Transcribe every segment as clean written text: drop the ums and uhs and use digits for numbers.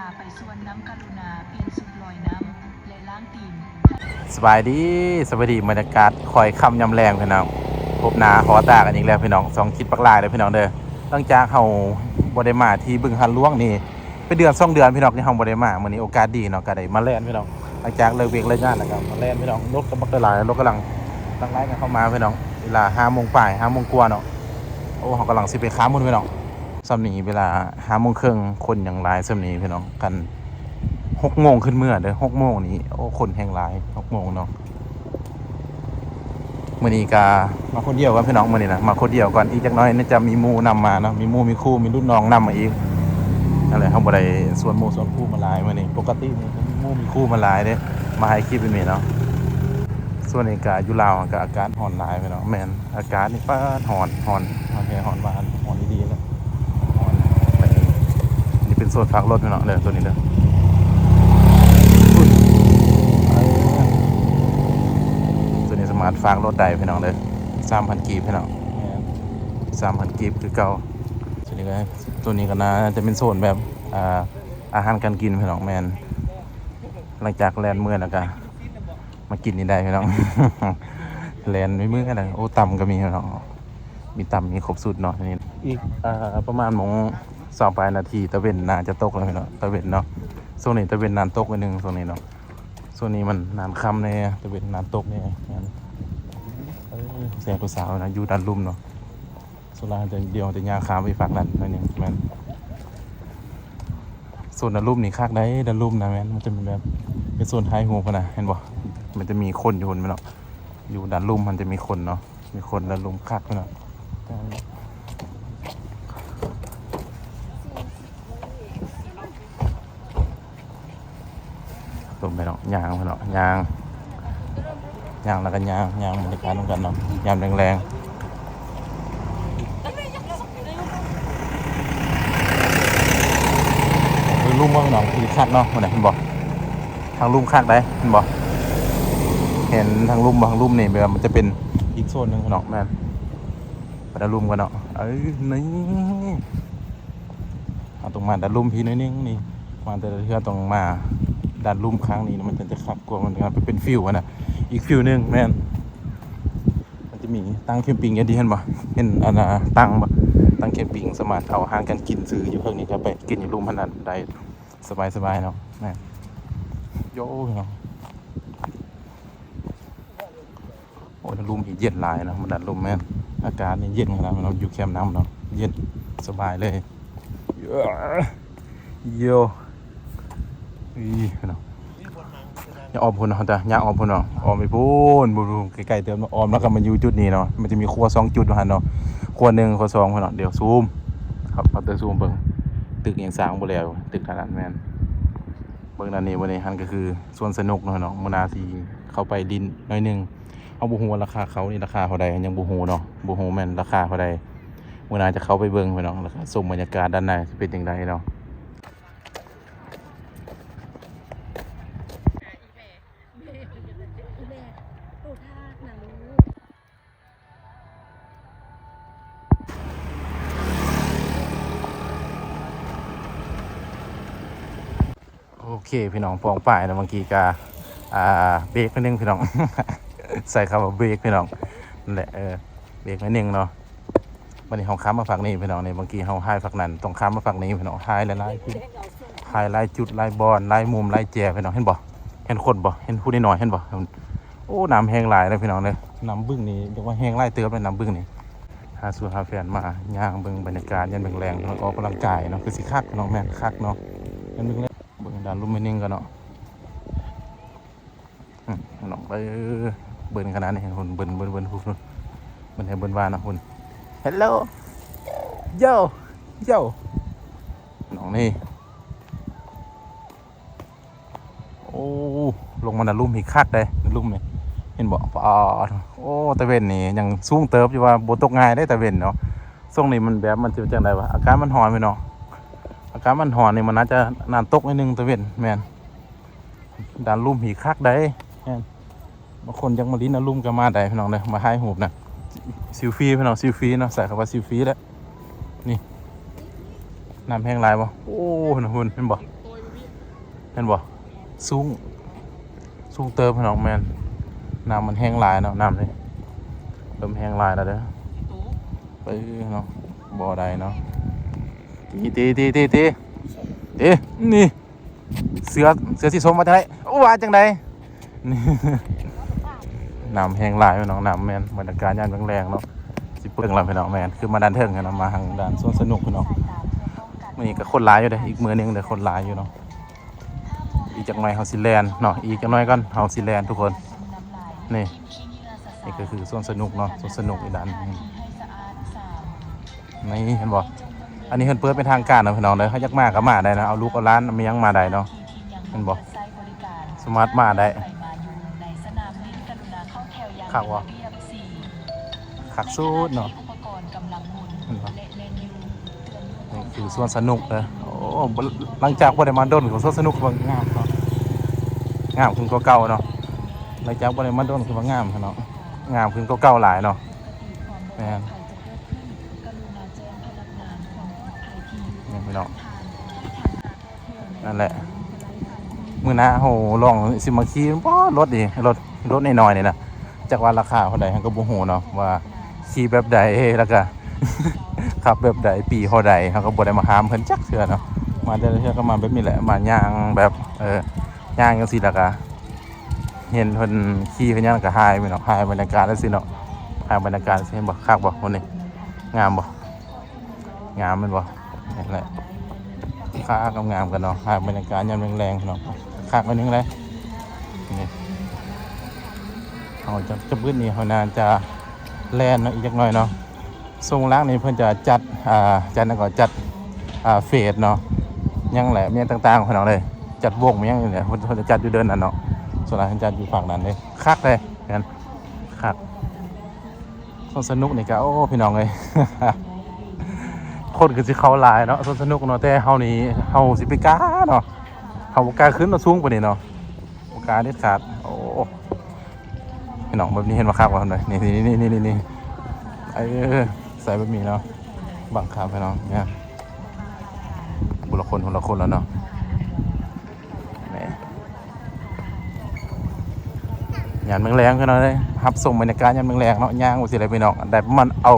าไปส่วนน้ำกรุณาเปลี่ยนสุดลอยน้ำและล้างตีนสบายดีบรรยากาศคอยค่ำยำแรงพี่น้องพบหนาหอตากันอีกแล้วพี่น้องสองคิดปักลายเลยพี่น้องเด้อหลังจากเขาบไดมาที่บึงฮันล่วงนี่เป็นเดือน2 เดือนพี่น้องที่เขาบไดมามื้อนี้โอกาสดีเนาะก็ได้มาแล่นพี่น้องหลังจากเลิกเวรเลิกงานนะครับมาแล่นพี่น้องรถก็บักหลายรถกำลังตั้งไล่กันเข้ามาพี่น้องเวลา 5 โมงปลาย 5 โมงกว่าเนาะโอ้เขากำลังสิไปค้ามุ่นพี่น้องซ้ำนี้เวลา 5 โมงครึ่งคนอย่างหลายซ้ำนี้พี่น้องกัน6 โมงขึ้นเมื่อเด้อ6 โมงนี้โอ้คนแห่งหลาย6 โมงเนาะมื่อนี้ก็มาคนเดียวกันพี่น้องมื่อนี้นะมาคนเดียวก่อนอีกจักน้อยนี่จะมีหมู่นำมาเนาะมีหมู่มีคู่มีรุ่นน้องนำมาอีกนั่นแหละเขาบ่ได้ส่วนหมู่ส่วนคู่มาหลายมื่อนี้ปกตินี่มีหมู่มีคู่มาหลายเด้มาให้คลิปเป็นมีเนาะส่วนนี้ก็อยู่ลาวก็อากาศร้อนหลายพี่น้องแม่นอากาศนี่ป้าร้อนโอเคร้อนหวานร้อนดีๆแล้วร้อนไปนี่เป็นโซนพักรถพี่น้องเด้อตัวนี้เด้อสมาร์ทฝากรถใดพี่น้องเลย3,000 กีบพี่น้อง3,000 กีบคือเก่าตัวนี้ก็น่าจะเป็นโซนแบบอาหารการกินพี่น้องแมนหลังจากแลนเมื่อแล้วก็มากินนี่ได้พี่น้อง แลนไม่เมื่อนะโอ้ต่ำก็มีพี่น้องมีต่ำมีครบสุดเนาะนี่อีกประมาณ20 นาทีตะเวนน่าจะตกแล้วพี่น้องตะเวนเนาะโซนนี้ตะเวนนานตกไปนึงโซนนี้เนาะโซนนี้มันนานค่ำเนี่ยตะเวนนานตกเนี่ยเสียงตัวสาวนะอยู่ด้านลุ่มเนาะสุราจะเดียวจะยาขามไปฝากนั่นนั่นเองแมนส่วนด้านลุ่มนี่คากได้ด้านลุ่มนะแมนมันจะเป็นแบบเป็นโซนท้ายหูพนะเห็นบ่มันจะมีคนอยู่ไหมเนาะอยู่ด้านลุ่มมันจะมีคนเนาะมีคนด้านลุ่มคากเนาะลงไปเนาะยางไปเนาะยางแล้วก็ยางบรรยากาศตรงกันเนาะยามแรงๆลุ่มว่าพี่น้องคือคักเนาะมันไหนเห็นบ่ทางลุ่มคักได้เห็นบ่เห็นทางลุ่มนี่แบบมันจะเป็นอีกโซนนึงพี่น้องแม่นไปด้านลุ่มกันเนาะนี่เอาตรงมาด้านลุ่มพี่น้อยนึงนี่มาแต่เทื่อตรงมาด้านลุ่มข้างนี้มันจะคักกว่ามันเป็นฟิวนะอีกฟิวนึงแม่นมันจะมีตั้งแคมปิ้งอย่างที่เห็นบ่เห็นตั้งแคมปิ้งสามารถเอาอาหารกันกินซื้ออยู่เพิ่งนี้ก็ไปกินอยู่ลุ่มพนันได้สบายเนาะแม่โย่เนาะโอ้ยลุ่มเย็นหลายนะมันดันลุ่มแม่นอากาศนี่เย็นขนาดเราอยู่แคมป์น้ำเนาะเย็นสบายเลยโย่เนาะอย่าออมพุ่นเนาะแต่อย่าออมพุ่นเนาะออมไปพุ่นบูใกล้ๆเติมออมแล้วก็มาอยู่จุดนี้เนาะมันจะมีครัว2 จุดหันเนาะครัว1ครัว2พุ่นเนาะเดี๋ยวซูมครับเอาแต่ซูมเบิ่งตึกยังสร้างบ่แล้วตึกขนาดแม่นเบิ่งด้านนี้บ่นี่หันก็คือสวนสนุกเนาะมื้อหน้าสิเข้าไปดินหน่อยนึงเอาบ่ฮู้ว่าราคาเขานี่ราคาเท่าใดยังบ่ฮู้เนาะบ่ฮู้แม่นราคาเท่าใดมื้อหน้าจะเข้าไปเบิ่งพี่น้องแล้วก็ชมบรรยากาศด้านในสิเป็นจังไดเนาะโอเคพี่น้องปองป่ายนะบางทีก็เบรกนิดนึงพี่น้อง ใส่คำว่าเบรกพี่น้องนั่นแหละเบรกนิดนึงเนาะวันนี้เขาค้ามาฝั่งนี้พี่น้องเนี่ยบางทีเขาให้ฝั่งนั้นต้องค้ามาฝั่งนี้พี่น้องให้หลายจุดให้หลายจุดหลายบอลหลายมุมหลายแจพี่น้องเห็นบ่เห็นคนบ่เห็นผู้นิดหน่อยเห็นบ่โอ้น้ำแห้งหลายเลยพี่น้องเลยน้ำบึ้งนี่เรียกว่าแห้งหลายเติมเลยน้ำบึ้งนี่หาสู่หาแฟนมาย่างเบิ่งบรรยากาศยันเบิ่งแรงออกกำลังกายเนาะคือสิคักน้องแม่คักเนาะยันเบิ่งเบิ่งด้านลุ่มไม่นิ่งกันเนาะน้องไปเบิ่งขนาดนี้เห็นคนเบิ่งพูดมันให้เบิ่งว่านะคุณ Hello yo น้องนี่โอ้ลงมาด้านลุ่มอีกคักเลยลุ่มนี่เห็นบ่โอ้ตะเวนนี่ยังสูงเติบอยู่ว่าบ่ตกง่ายได้ตะเวนเนาะช่วงนี้มันแบบมันสิจังได๋วะอากาศมันร้อนไปเนาะอากาศมันร้อนนี่มันน่าจะนานตกนิดนึงตะเวนแม่นด้านลุ่มอีกคักได้แม่นบางคนยังมาลิ้นลุ่มก็มาได้พี่น้องเด้อมาถ่ายรูปนะซิลฟี่พี่น้องซิลฟี่เนาะใส่คำว่าซิลฟี่แล้วนี่น้ำแห้งหลายบ่โอ้หุ่นเห็นบ่ เห็นบ่สูงเติมพี่น้องแม่นน้ำมันแห้งหลายเนาะน้ำนี่เริ่มแห้งหลายแล้วเด้อไปเนาะบ่ได้เนาะตีนี่เสือสีส้มมาจากไหนว่าจังไดนี่ น้ำแห้งหลายพี่น้องน้ำแม่นบรรยากาศยามแรงๆเนาะสิเปิงแล้วพี่น้องแม่นคือมาด้านเทิงกันเนาะมาทางด้านสวนสนุกพี่น้องมื้อนี้ก็คนหลายอยู่เด้ออีกมื้อนึงเด้อคนหลายอยู่เนาะอีกจักหน่อยเฮาสิแล่นเนาะอีกจักหน่อยก่อนเฮาสิแล่นทุกคนนี่ก็คือสวนสนุกเนาะสวนสนุกอีกด้านนึงนี่เห็นบ่อันนี้เพิ่นเปิดเป็นทางการนะพี่น้องเด้อเฮาอยากมาก็มาได้นะเอาลูกเอาหลานมีหยังมาได้เนาะเห็นบ่สามารถมาได้คักวะคักสุดเนาะนี่คือสวนสนุกเลยโอ้หลังจากบ่ได้มาดนของสวนสนุกว่างามเนาะงามขึ้นกว่าเก่าเนาะหลังจากบ่ได้มาดนคือว่างามเนาะงามขึ้นกว่าเก่าหลายเนาะแม่นนี่พี่น้องนั่นแหละมื้อหน้าโหลองสิมาขี่บ่รถดิรถน้อยๆนี่นะจากว่าราคาเท่าใดก็บ่ฮู้เนาะว่าขี่แบบใดแล้วก็ ขับแบบใดปีเท่าใดเฮาก็บ่ได้มาห้ามเพิ่นจักเทื่อเนาะมาแต่ละเทื่อก็มาแบบนี้แหละมาย่างแบบย่างจังซี่แล้วก็เห็นเพิ่นขี่เพิ่นย่างก็หายไปเนาะหายบรรยากาศจังซี่เนาะหายบรรยากาศสิเห็นบ่คักบ่คนนี้งามบ่งามแม่นบ่นี่แหละคักงามกันเนาะหายบรรยากาศยามแรงๆเนาะคักอันนึงเลยนี่เอาจะพื้นนี้เขาน่าจะแล่นเนาะอีกจักหน่อยเนาะทรงล่างนี้เพิ่นจะจัดแล้วก็จัดเฟสเนาะยังแหละเมียต่างๆของเราเลยจัดวงมียังเนี่ยเพิ่นจะจัดอยู่เดินนั่นเนาะส่วนหลายเพิ่นจัดอยู่ฝั่งนั้นเลยคักเลยงั้นคักสนุกนี่ก็โอ้พี่น้องเอ้ย คนก็สิเข้าหลายเนาะสนุกเนาะแต่เฮานี่เฮาสิไปกล้าเนาะเฮาบ่กล้าขึ้นเนาะสูงปานนี้เนาะบ่กล้าเด็ดขาดโอ้พี่น้องแบบนี้เห็นบ่คักว่าซั่นเลยนี่ใส่แบบนี้เนาะบังคับพี่น้องเนี่ยคนละคนแล้วเนาะนี่ยามแรงๆพี่น้องเอ้ยรับส่งบรรยากาศยามแรงๆเนาะย่างว่าสิอะไรพี่น้องได้ประมาณเอา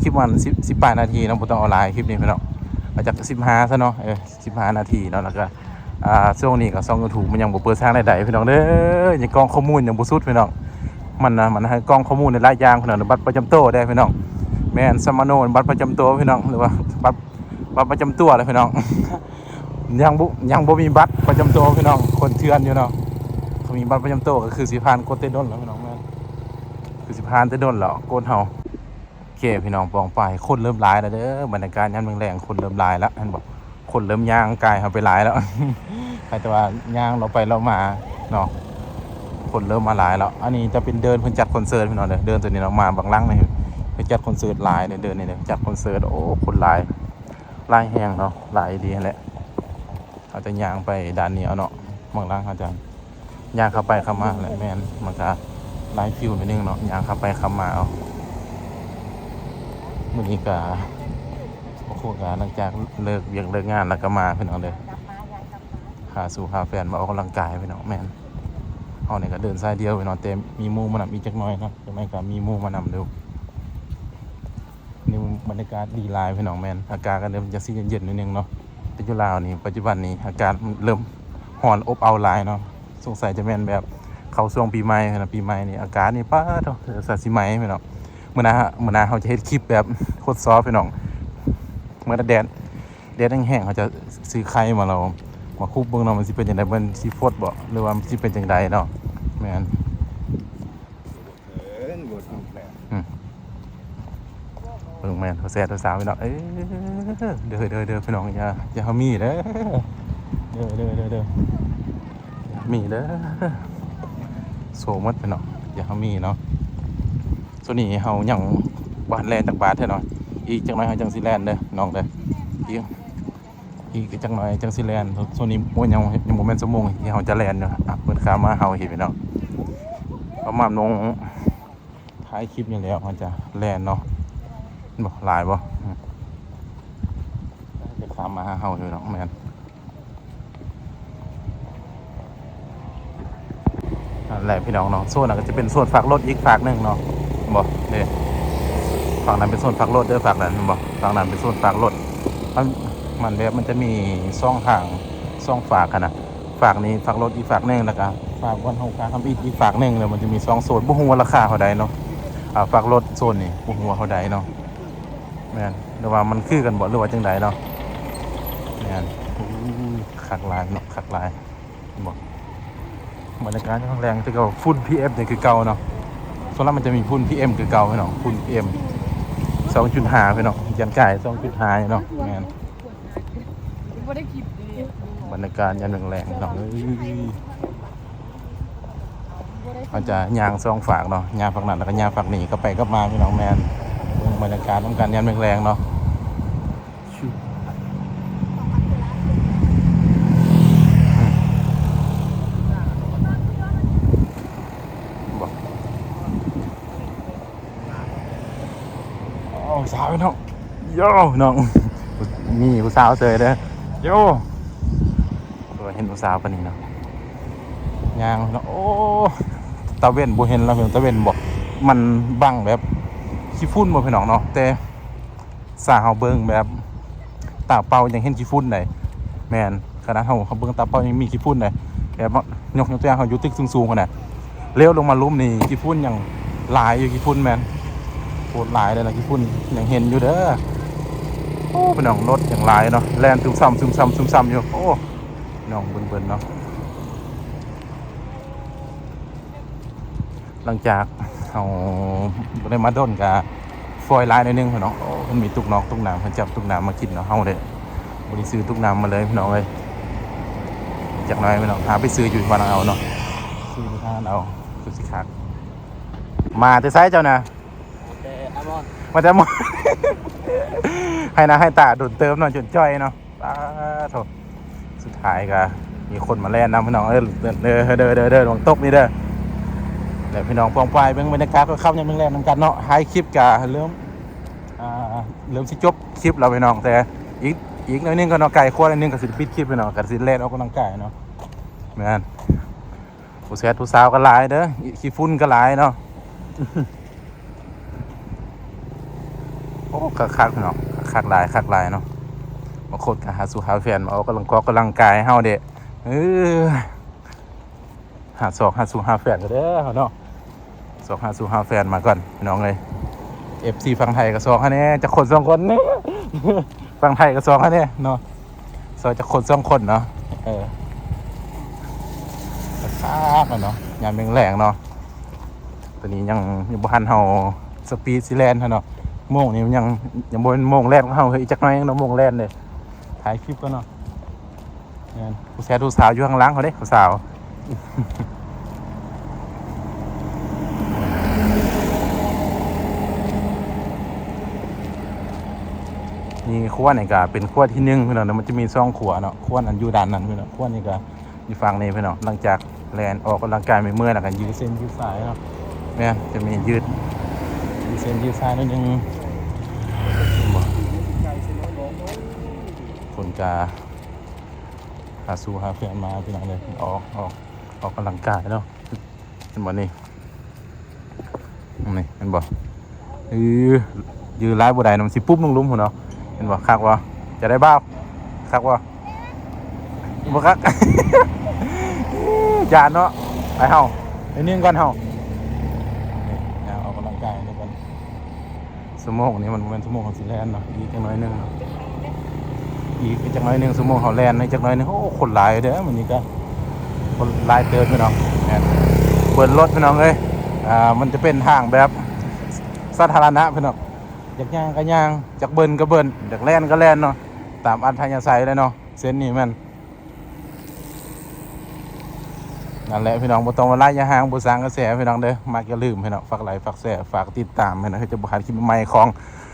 คลิปมัน18นาทีเนาะบ่ต้องเอาหลายคลิปนี้พี่น้องเอาจาก15ซะเนาะ15นาทีเนาะแล้วก็ช่วงนี้ก็ช่อง YouTube มันยังบ่เปิดทางใดๆพี่น้องเด้อยังกองข้อมูลยังบ่สุดพี่น้องมันให้กองข้อมูลในหลายอย่างพี่น้องบัตรประจำตัวได้พี่น้องแม่นสมโนบัตรประจำตัวพี่น้องหรือว่าบัตรประจำตัวอะไรพี่น้อง ยังบ่มีบัตรประจำตัวพี่น้องคนเถื่อนอยู่เนาะเขามีบัตรประจำตัวก็คือสิผ่านกดเต้นดนแล้วพี่น้องแม่นคือสิผ่านเต้นดนแล้วกดเฮาโอเคพี่น้องปองไปคนเริ่มหลายแล้วเด้อบรรยากาศยามแรงๆคนเริ่มหลายแล้วเห็นบ่คนเริ่มย่างกายเฮาไปหลายแล้ว ใครแต่ว่าย่างเราไปเรามาเนาะคนเริ่มมาหลายแล้วอันนี้จะเป็นเดินเพิ่นจัดคอนเสิร์ตพี่น้องเด้อเดินตัวนี้เรามาบางหลังนี่เพิ่นจัดคอนเสิร์ตหลายเดินนี่เด้อจัดคอนเสิร์ตโอ้คนหลายแฮงเนาะหลายดีแหละเขาจะย่างไปด้านนี้เอาเนาะบางหลังเขาจะย่างเข้าไปเข้ามาแหละแม่นมันก็หลายฟิวนิดนึงเนาะย่างเข้าไปเข้ามาเอามื้อนี้ก็โอ้โหก็หลังจากเลิกงานแล้วก็มาพี่น้องเด้อหาแฟนมาออกกำลังกายพี่น้องแม่นเฮานี่ก็เดินสายเดียวพี่น้องแต่มีหมู่มานำอีกจักหน่อยเนาะจังได๋ก็มีหมู่มานำดูนี่บรรยากาศดีหลายพี่น้องแม่นอากาศก็เริ่มจะสิเย็นๆนิดนึงเนาะแต่อยู่ลาวนี่ปัจจุบันนี้อากาศเริ่มร้อนอบอ้าวหลายเนาะสงสัยจะแม่นแบบเข้าช่วงปีใหม่นะปีใหม่นี่อากาศนี่ป๊าดซะสิไหมพี่น้องมื้อหน้าเฮาจะเฮ็ดคลิปแบบโคตรซอฟพี่น้องเมื่อแดดแห้งๆเขาจะซื้อไข่มาเรามาคุบเบิ่งเนาะมันสิเป็นจังได๋มันสิฟดบ่หรือว่ามันสิเป็นจังได๋เนาะแม่นเบิ่งแม่นเขาแซ่บสาวพี่น้องเด้อพี่น้องอย่าเฮามีเด้อเด้อมีเด้อโซหมดพี่น้องอย่าเฮามีเนาะส่วนนี้เฮายังบ้านแลนจากบาทแท้เนาะอีกจังหน่อยเฮาจังสิแลนเด้อน้องเด้ออีกจังหน่อยจังสิแลนส่วนนี้โอ้ยังบ่แม่นชั่วโมงที่เฮาจะแลนเนาะเพิ่นข้ามมาเฮาเห็นพี่น้องประมาณลงท้ายคลิปนี่แล้วเฮาจะแลนเนาะบ่หลายบ่จะข้ามมาหาเฮาอยู่เนาะแม่น แหละพี่น้องเนาะโซนนั้นก็จะเป็นโซนฝากรถอีกฝากหนึงเนาะบ่เด้ฝั่งนั้นเป็นโซนฝากรถเด้อฝากนั้นบ่ฝั่งนั้นเป็นโซนฝากรถมันแบบมันจะมีช่องทางช่องฝากกันนะฝากนี้ฝากรถอีกฝากหนึงแล้วก็ฝากวันเฮาค้าทำอีกฝากหนึงแล้วมันจะมี2โซนบ่ฮู้ว่าราคาเท่าใดเนาะฝากรถโซนนี้บ่ฮู้ว่าเท่าใดเนาะแม่นหรือว่ามันคือกันบ่หรือว่าจังไดเนาะแม่นคักหลายเนาะคักหลายบ่บรรยากาศข้างแรงแต่ก็ฝุ่น PM นี่คือเก่าเนาะส่วนมากมันจะมีฝุ่น PM คือเก่าพี่น้องฝุ่น PM 2.5พี่น้องยันไก่2.5เนาะแม่นบรรยากาศยันแรงๆพี่น้องเขาจะย่างซองฝากเนาะย่างฝากนั่นแล้วก็ย่างฝากนี่ก็ไปก็มาพี่น้องแม่นบรรยากาศต้องการยันแรงๆเนาะสาวน้องโย่น้องมีผู้สาวเสยเด้อโย่ตัวเห็นผู้สาวปะนี่เนาะยางเนาะโอ้ตาเว้นบ่เห็นแล้วเพิ่นตาเว้นบอกมันบังแบบขี้ฝุ่นบ่พี่น้องเนาะแต่สาเฮาเบิ่งแบบตาเป่ายังเห็นขี้ฝุ่นได้แม่นขนาดเฮาเบิ่งตาเป่ายังมีขี้ฝุ่นได้แบบยกตัวอย่างเฮาอยู่ตึกสูงๆขนาดเลี้ยวลงมาลุ่มนี่ขี้ฝุ่นยังหลายอยู่ขี้ฝุ่นแม่นโคตรหลายเลยนะขี้ฝุ่นยังเห็นอยู่เด้อโอ้พี่น้องรถอย่างหลายเนาะแล่นซึมซ้ำอยู่โอ้พี่น้องเบิ่นๆเนาะหลังจากเราได้มาด้นกับฟอยไลน์หน่อยนึงพี่น้องมันมีตุกนอกตุกน้ำมันจับตุกน้ำมากินเนาะเฮาเลยบริซื้อตุกน้ำมาเลยพี่น้องเลยจากน้อยพี่น้องหาไปซื้ออยู่วันเอาเนาะซื้อที่ห้างเอาสุดสิคักมาแต่ไซส์เจ้านะมาแต่มอนให้นะให้ตาดุดเติมหน่อยจนจ้อยเนาะโถสุดท้ายก็มีคนมาแล่นนำพี่น้องเดินลงตกนี่เด้อแต่พี่น้องปองปลายเบื้องบรรยากาศก็เข้ายังเบื้องแรกนำกันเนาะท้ายคลิปกับเริ่มสิจบคลิปเราพี่น้องแต่อีกหน่อยนึงก็เนาะไก่ขั้วหน่อยนึงก็สิปิดคลิปพี่น้องก็สิเล่นออกกำลังกายเนาะแม่นผู้แซ่ผู้สาวก็หลายเด้อขี้ฝุ่นก็หลายเนาะโอ้คักพี่น้องคักหลายเนาะบางคนก็หาสู่หาแฟนมาเอากำลังกายเฮาเด้หาสู่หาแฟนก็เด้อเฮาเนาะหาสู่หาแฟนมาก่อนพี่น้องเลย FC ฝั่งไทยก็2คะแนนจะคน2คนนี่ฝั่งไทยก็2คะแนนเนาะจะคน2คนเนาะคักเนาะยามแรงๆเนาะตอนนี้ยังบ่ทันเฮาสปีดสิแลนด์เนาะโมงนี้มันยังบ่เป็นโมงแรกของเฮาเฮ้ยจักหน่อยเนาะโมงแรกเลยถ่ายคลิปก็เนาะเนี่ยผู้แซ่ผู้สาวอยู่ข้างหลังเขาเด้ผู้สาวนี่ขั้วนี่ก็เป็นขั้วที่1พี่น้องมันจะมี2ขั้วเนาะขั้วนั้นอยู่ด้านนั้นพี่น้องขั้วนี้ก็อยู่ฝั่งนี้พี่น้องหลังจากแลนออกกำลังกายไม่เมื่อยแล้วก็ยืดเส้นยืดสายเนาะแม่จะมียืดเส้นยืดสายนิดนึงคนจะหาสู่หาแฟนมาพี่น้องเลยออกกำลังกายเนาะเป็นบ่นี่เป็นบ่ยืดไล่บ่ได้นำสิปุ๊บลงลุ่มหัวเนาะเป็นบ่คักวะจะได้บ้าคักวะบ่คักจานเนาะไปเฮาไปนิ่งก่อนเฮาออกกำลังกายนี่กันสมองนี่มันเป็นสมองของสิแลนเนาะอีกจังน้อยนึงสมองเขาแลนในจังน้อยนึงโอ้คนหลายเด้อมื้อนี้ก็คนหลายเติมพี่น้องเปิดรถพี่น้องเอ้ยมันจะเป็นทางแบบสาธารณะพี่น้องอยากย่างก็ย่างจากเบิ้นก็เบิ้นอยากแล่นก็แล่นเนาะตามอัธยาศัยเลยเนาะเส้นนี้มันนั่นแหละพี่น้องบ่ต้องมาไล่ยาห่างบ่สร้างกระแสพี่น้องเด้อมักอย่าลืมพี่น้องฝากไลค์ฝากแชร์ฝากติดตามพี่น้องให้จะบ่ขาดคลิปใหม่ของ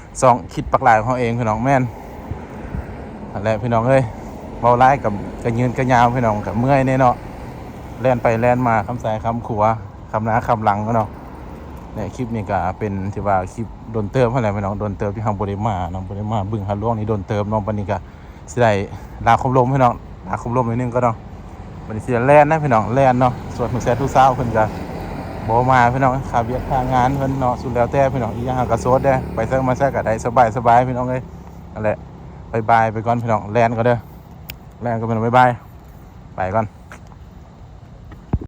2คิดปักหลายของเฮาเองพี่น้องแม่นนั่นแหละพี่น้องเอ้ยเว้าหลายกับกระยืนกระยาวพี่น้องกับเมื่อยแน่เนาะแล่นไปแล่นมาคำซ้ายคำขวาคำหน้าคำหลังเนาะเนี่ยคลิปนี้ก็เป็นที่ว่าคลิปโดนเติมเท่าไหร่พี่น้องโดนเติมที่ทางบ่ได้มาน้องบ่ได้มาบึ้งหาล่วงนี่โดนเติมน้องปานนี้ก็สิได้ลาคมลมพี่น้องลาคมลมนิดนึงก็เนาะบ วันนี้สิแล่นนะพี่น้องแล่นเนาะส่วนผู้แซ่ทุกสาวเพิ่นก็บ่มาพี่น้องค่าเวียกค่างานเพิ่นเนาะสุดแล้วแต่พี่น้องอีหยังก็โสดเด้อไปเซิงมาแซ่ก็ได้สบายพี่น้องเอ้ยนั่นแหละบ๊ายบายไปก่อนพี่น้องแล่นก็เด้อแล่นก็พี่น้องบ๊ายบายไปก่อน